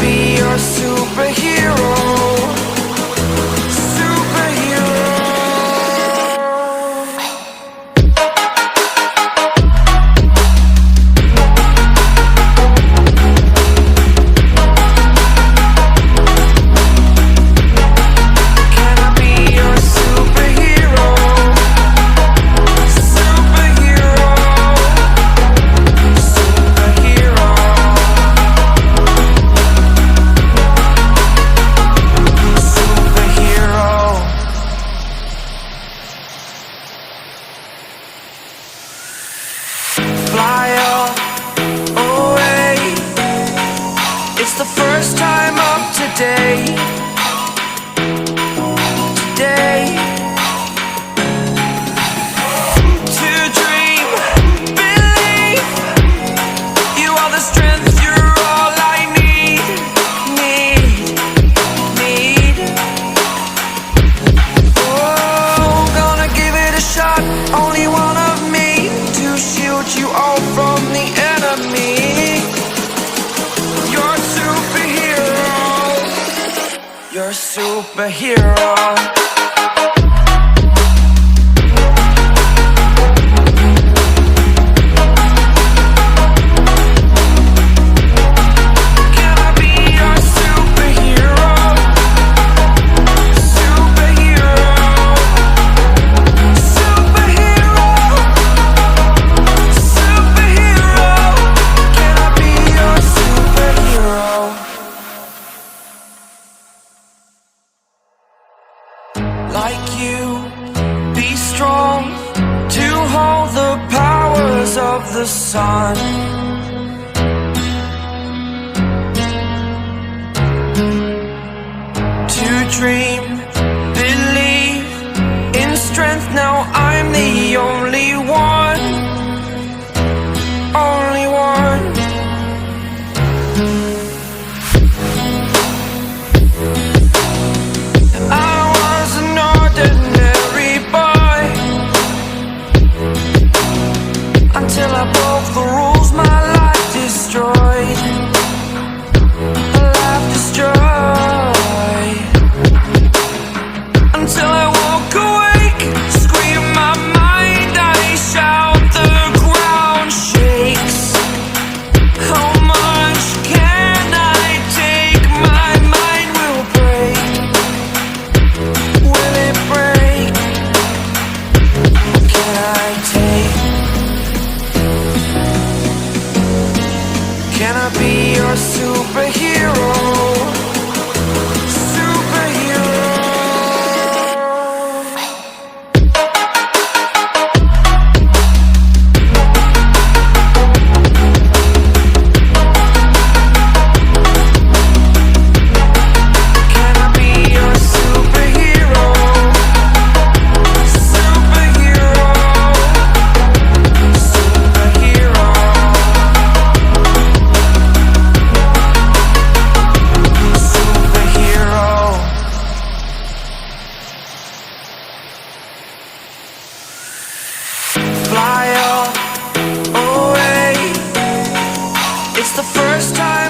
be your superhero? Superhero. Can I be your superhero? Superhero. Superhero. Fly away. It's the first time of today. Today. To dream, believe. You are the strength, you're all I need. Oh, gonna give it a shot. Only one of me to shield you all from the enemy. You're a superhero. You're a superhero. Can I be your superhero? Superhero. Superhero. Superhero. Can I be your superhero? Like you, be strong to hold the powers of the sun. To dream, believe in strength. Now I'm the only one. Only one. I was an ordinary boy until I broke the rules. My life destroyed. Life destroyed. Until I woke awake, scream my mind, I shout, the ground shakes. How much can I take? My mind will break. Will it break? Can I take? Can I be your superhero? Superhero. Can I be your superhero? Superhero. Superhero. Superhero. Fly away. It's the first time